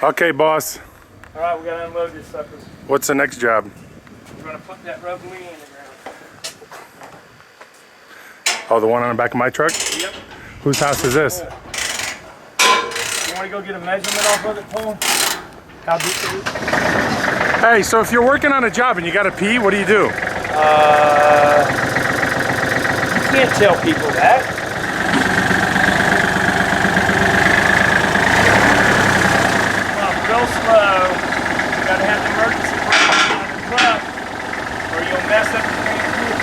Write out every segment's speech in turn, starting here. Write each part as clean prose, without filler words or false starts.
Okay, boss. All right, we gotta unload this sucker. What's the next job? We're gonna put that rubber in the ground. Oh, the one on the back of my truck? Yep. Whose house is this? You wanna go get a measurement off of it, Paul? How deep is it? Hey, so if you're working on a job and you gotta pee, what do? You can't tell people that. Real slow. You gotta have the emergency brake on the truck or you'll mess up the transmission.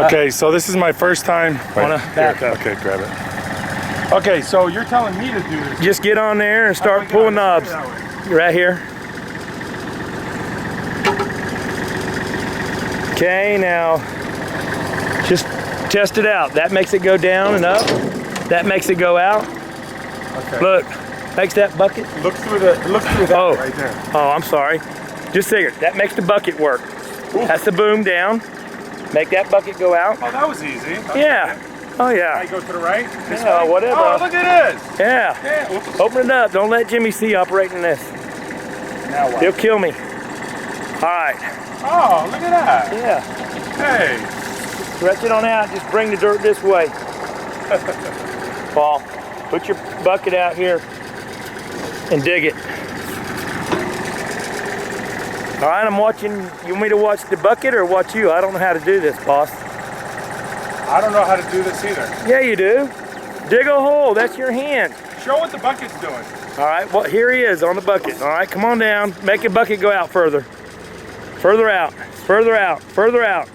Okay, so this is my first time. Wanna back up? Okay, grab it. Okay, so you're telling me to do this. Just get on there and start pulling knobs. Right here. Okay, now just test it out. That makes it go down and up. That makes it go out. Okay. Look, makes that bucket. Look through that right there. Oh, I'm sorry. Just figure, that makes the bucket work. Ooh. That's the boom down. Make that bucket go out. Oh, that was easy. Okay. Yeah. Oh, yeah. I go to the right? This Yeah, way? whatever. Oh, look at this. Yeah. Yeah. Oops. Open it up. Don't let Jimmy see operating this. Now what? He'll kill me. All right. Oh, look at that. Yeah. Hey. Stretch it on out. Just bring the dirt this way. Paul, put your bucket out here and dig it. All right, I'm watching. You want me to watch the bucket or watch you? I don't know how to do this, boss. I don't know how to do this either. Yeah, you do. Dig a hole. That's your hand. Show what the bucket's doing. All right, well, here he is on the bucket. All right, come on down. Make the bucket go out further. Further out. Further out. Further out.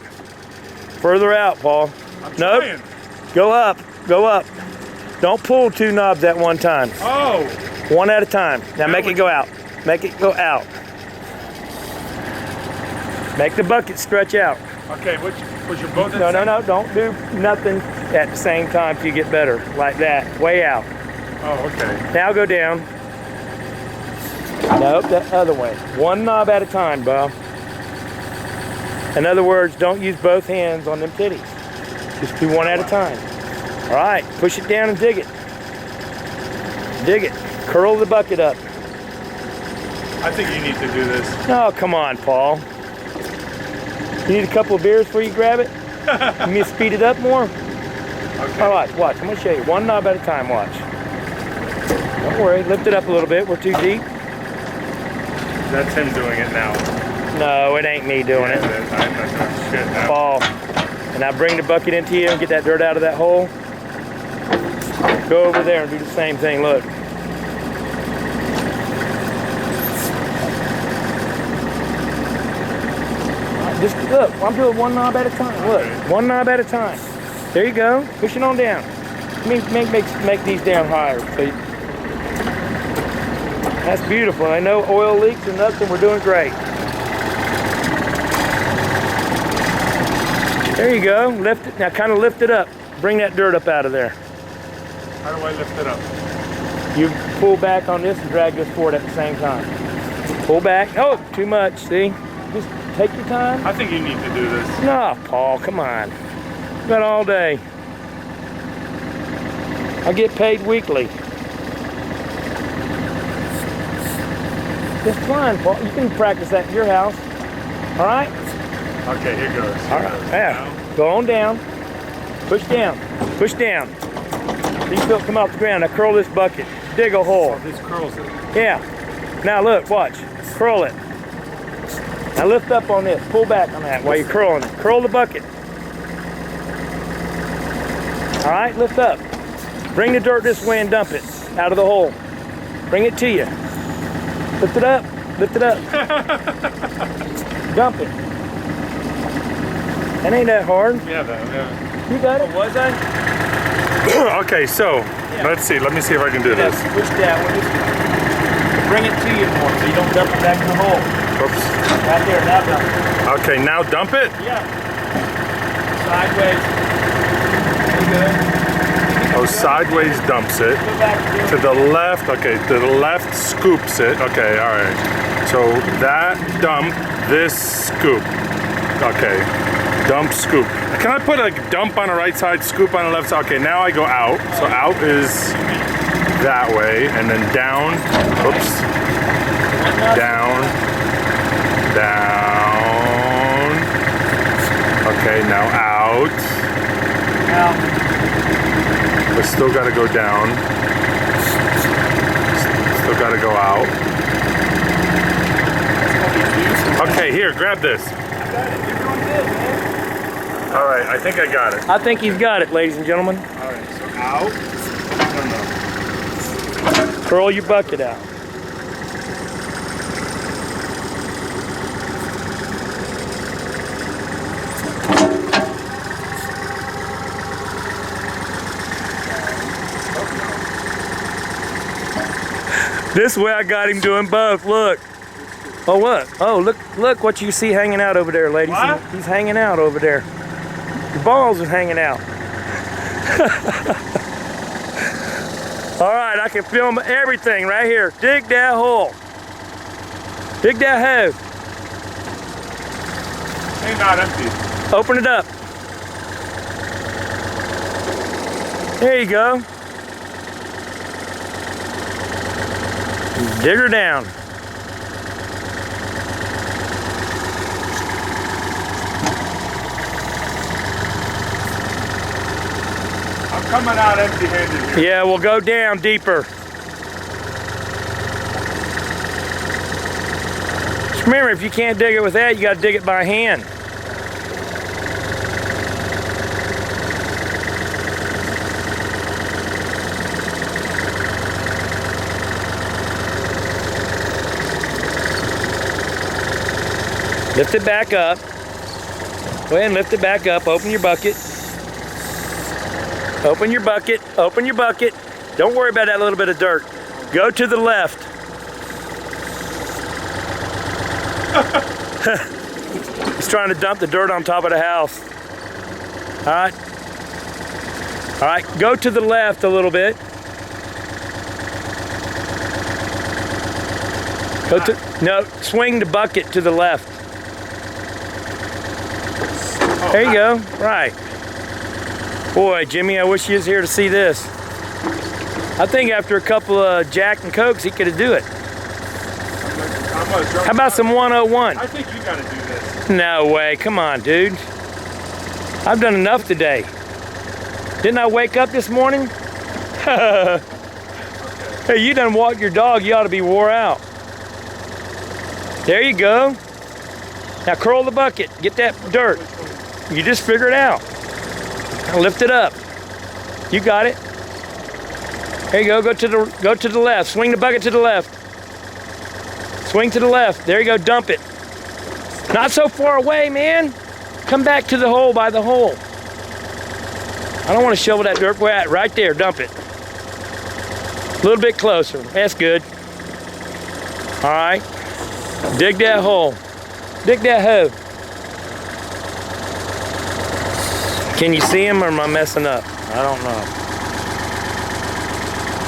Further out, Paul. I'm nope. trying. Go up. Go up. Don't pull two knobs at one time. Oh. One at a time. Now make it go out. Make it go out. Make the bucket stretch out. Okay, push your both. No. Don't do nothing at the same time till you get better. Like that. Way out. Oh, okay. Now go down. Nope, that other way. One knob at a time, Bob. In other words, don't use both hands on them titties. Just do one at a time. All right, push it down and dig it. Dig it. Curl the bucket up. I think you need to do this. Oh, come on, Paul. You need a couple of beers before you grab it? You need to speed it up more? Okay. All right, watch. I'm going to show you. One knob at a time, watch. Don't worry, lift it up a little bit. We're too deep. That's him doing it now. No, it ain't me doing it. I'm not doing shit now. Paul. And now bring the bucket into you and get that dirt out of that hole. Go over there and do the same thing, look. Just look, I'm doing one knob at a time. Look, one knob at a time. There you go. Push it on down. Make these down higher. So that's beautiful. I know oil leaks or nothing. We're doing great. There you go. Lift it. Now kind of lift it up. Bring that dirt up out of there. How do I lift it up? You pull back on this and drag this forward at the same time. Pull back. Oh, too much. See? Just take your time. I think you need to do this. No, Paul, come on. Got all day. I get paid weekly. Just fine, Paul. You can practice that at your house. All right? Okay, here goes. All right. Yeah. Go on down. Push down. Push down. You feel it come off the ground. Now curl this bucket. Dig a hole. So this curls it. Yeah. Now look, watch. Curl it. Now lift up on this. Pull back on that while you're curling it. Curl the bucket. All right, lift up. Bring the dirt this way and dump it out of the hole. Bring it to you. Lift it up. Lift it up. Dump it. That ain't that hard. Yeah. You got it. Was I? Okay, so let's see. Let me see if I can do this. Push that one. Bring it to you more so you don't dump it back in the hole. Oops. Right there, now dump it. Okay, now dump it? Yeah. Sideways. There you go. Oh, sideways dumps it. Go back To the left, okay, to the left scoops it. Okay, all right. So that dump, this scoop. Okay, dump, scoop. Can I put a dump on the right side, scoop on the left side? Okay, now I go out. So out is that way, and then down, oops. Down, down. Okay, now out. But still gotta go down. Still gotta go out. Okay, here, grab this. All right, I think I got it. I think he's got it, ladies and gentlemen. All right, so out. No. Curl your bucket out. This way I got him doing both, look. Oh, what? Oh, look what you see hanging out over there, ladies. What? He's hanging out over there. The balls are hanging out. All right, I can film everything right here. Dig that hole. Dig that hole. Ain't not empty. Open it up. There you go. Dig her down. I'm coming out empty-handed here. Yeah, we'll go down deeper. Just remember, if you can't dig it with that, you got to dig it by hand. Lift it back up. Go ahead and lift it back up. Open your bucket. Open your bucket. Open your bucket. Don't worry about that little bit of dirt. Go to the left. He's trying to dump the dirt on top of the house. All right. All right, go to the left a little bit. No, swing the bucket to the left. There you go, right. Boy, Jimmy, I wish you was here to see this. I think after a couple of Jack and Cokes, he could do it. How about some 101? I think you gotta do this. No way, come on, dude. I've done enough today. Didn't I wake up this morning? Hey, you done walked your dog, you ought to be wore out. There you go. Now curl the bucket, get that dirt. You just figure it out. Now lift it up. You got it. There you go. Go to the left. Swing the bucket to the left. Swing to the left. There you go. Dump it. Not so far away, man. Come back to the hole by the hole. I don't want to shovel that dirt. Where at? Right there. Dump it. A little bit closer. That's good. All right. Dig that hole. Dig that hole. Can you see him or am I messing up? I don't know.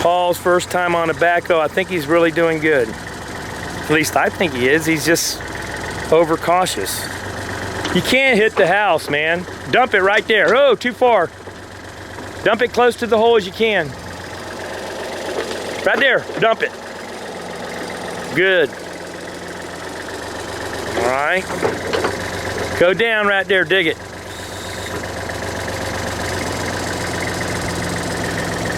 Paul's first time on a backhoe. I think he's really doing good. At least I think he is. He's just overcautious. You can't hit the house, man. Dump it right there. Oh, too far. Dump it close to the hole as you can. Right there. Dump it. Good. All right. Go down right there. Dig it.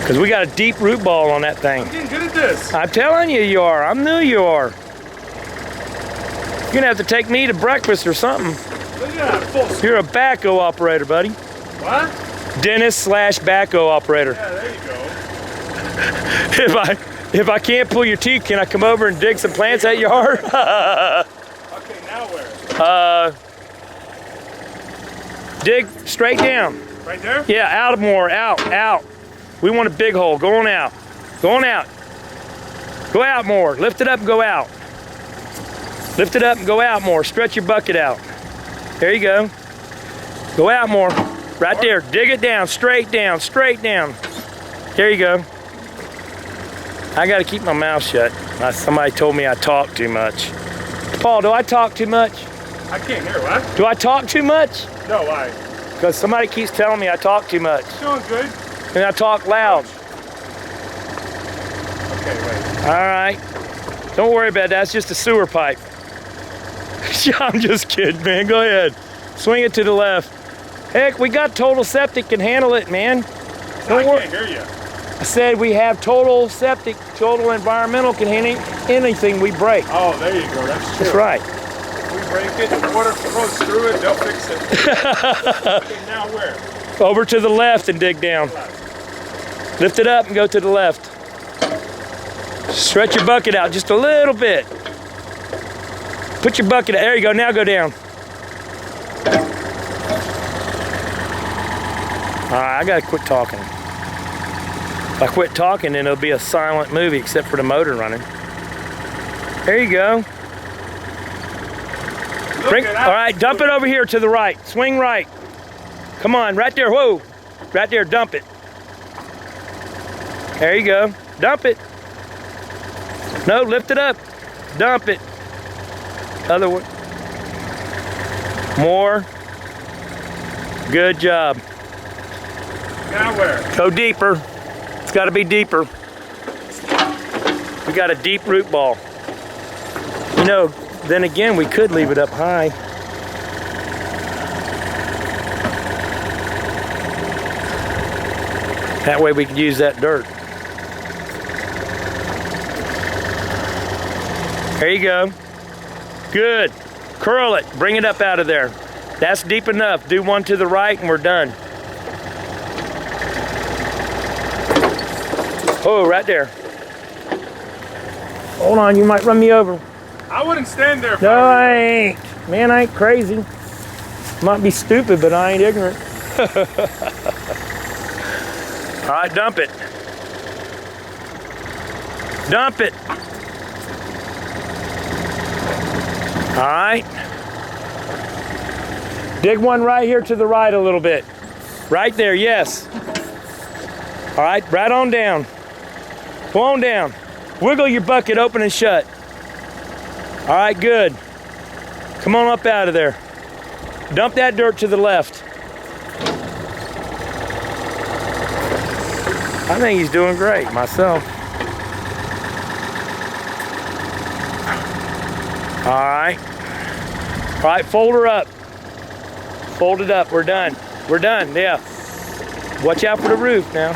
Because we got a deep root ball on that thing. I'm getting good at this. I'm telling you, you are. I knew you are. You're going to have to take me to breakfast or something. Look at that, full. You're a backhoe operator, buddy. What? Dentist/backhoe operator. Yeah, there you go. If I can't pull your teeth, can I come over and dig some plants at your yard? Okay, now where? Dig straight down. Right there? Yeah, out more, out. We want a big hole. Go on out. Go on out. Go out more. Lift it up and go out. Lift it up and go out more. Stretch your bucket out. There you go. Go out more. Right there. Dig it down. Straight down. Straight down. There you go. I got to keep my mouth shut. Somebody told me I talk too much. Paul, do I talk too much? I can't hear what? Do I talk too much? No, why? Because somebody keeps telling me I talk too much. Doing good. And I talk loud. Okay, wait. All right. Don't worry about that. It's just a sewer pipe. I'm just kidding, man. Go ahead. Swing it to the left. Heck, we got total septic can handle it, man. I can't hear you. I said we have total septic, total environmental can handle anything we break. Oh, there you go. That's true. That's right. If we break it, the water flows through it, they'll fix it. Okay, now where? Over to the left and dig down. Lift it up and go to the left. Stretch your bucket out just a little bit. Put your bucket out. There you go. Now go down. All right, I gotta quit talking. If I quit talking, then it'll be a silent movie except for the motor running. There you go. All right, dump it over here to the right. Swing right. Come on, right there. Whoa, right there. Dump it. There you go. Dump it. No, lift it up. Dump it. Other way. More. Good job. Now where? Go deeper. It's got to be deeper. We got a deep root ball. You know, then again, we could leave it up high. That way we could use that dirt. There you go. Good. Curl it. Bring it up out of there. That's deep enough. Do one to the right and we're done. Oh, right there. Hold on, you might run me over. I wouldn't stand there. No, I ain't. Man, I ain't crazy. Might be stupid, but I ain't ignorant. All right, dump it. Dump it. All right. Dig one right here to the right a little bit. Right there, yes. All right, right on down. Go on down. Wiggle your bucket open and shut. All right, good. Come on up out of there. Dump that dirt to the left. I think he's doing great, myself. All right. All right, fold her up. Fold it up, we're done. We're done, yeah. Watch out for the roof now.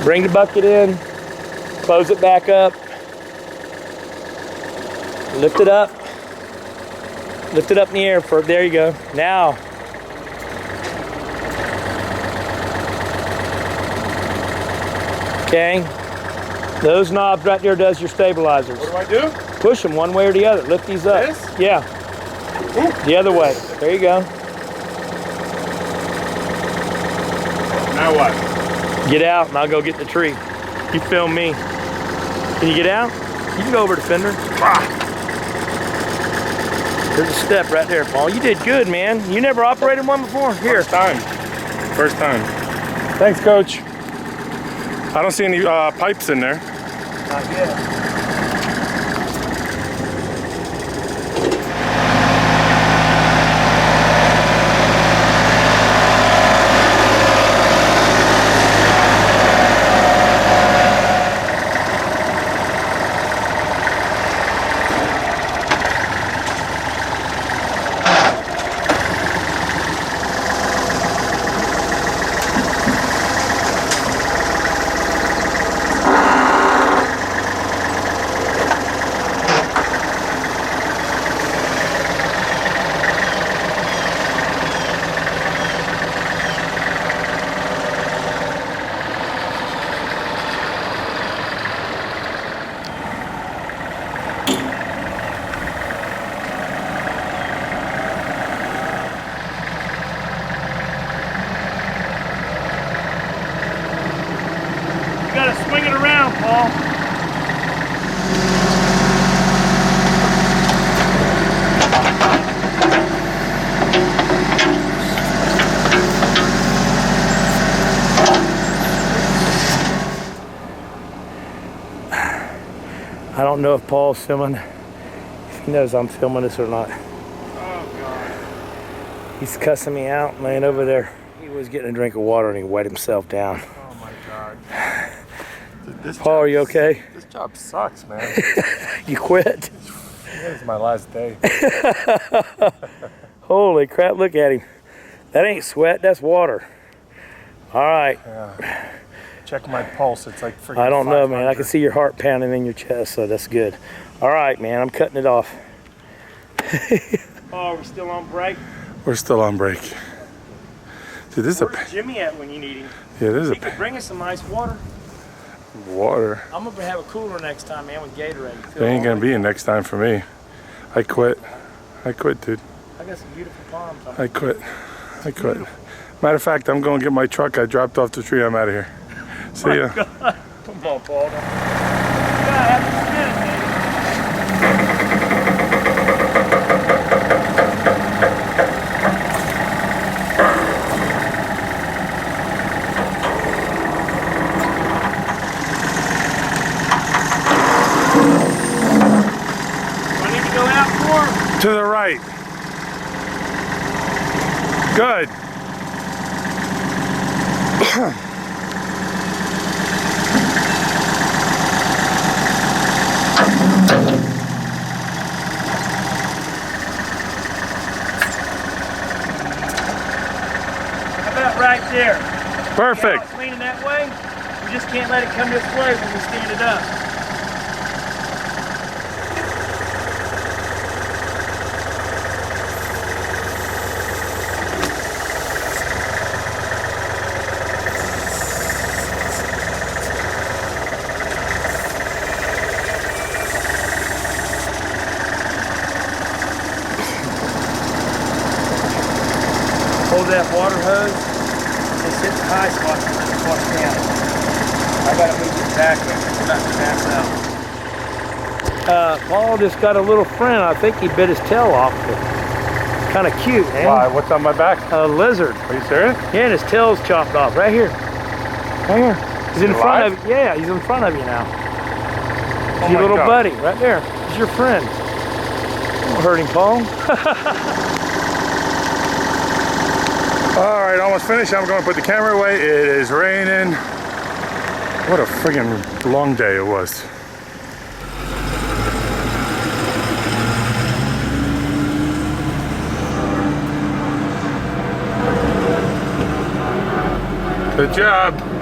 Bring the bucket in, close it back up. Lift it up. Lift it up in the air. There you go. Now. Okay. Those knobs right there does your stabilizers. What do I do? Push them one way or the other. Lift these up. This? Yeah. Ooh. The other way. There you go. Now what? Get out and I'll go get the tree. You film me. Can you get out? You can go over to Fender. Ah. There's a step right there, Paul. You did good, man. You never operated one before? Here. First time. First time. Thanks, Coach. I don't see any pipes in there. Not yet. Swing it around, Paul. I don't know if Paul's filming. If He knows I'm filming this or not. Oh, God. He's cussing me out, laying over there. He was getting a drink of water and he wet himself down. Oh, my God. Dude, Paul, are you okay? This job sucks, man. You quit? This is my last day. Holy crap, look at him. That ain't sweat, that's water. All right. Yeah. Check my pulse, it's like freaking I don't know, man. I 500. can see your heart pounding in your chest, so that's good. All right, man, I'm cutting it off. Oh, we're still on break? We're still on break. Dude, this Where's Jimmy at when you need him? Yeah, this is He could bring us some ice water. water. I'm gonna have a cooler next time, man, with Gatorade. It ain't gonna be a next time for me. I quit. I quit, dude. I got some beautiful palms. I quit. I quit. Matter of fact, I'm going to get my truck. I dropped off the tree. I'm out of here. See ya. Come on, Paul. Yeah, have a spin, baby. Do I need to go out more? To the right. Good. How about right there? Perfect. See how it's leaning that way? We just can't let it come this way when we stand it up. Hold that water hose, just hit the high spot and let it flush down. I gotta move it back, I'm about to pass out. Paul just got a little friend. I think he bit his tail off. Kind of cute, man. Why? What's on my back? A lizard. Are you serious? Yeah, and his tail's chopped off right here. Right here. He's in front alive? of you. Yeah, he's in front of you now. Oh Your my little God. buddy, right there. He's your friend. Don't hurt him, Paul. All right, almost finished. I'm going to put the camera away. It is raining. What a friggin' long day it was. Good job.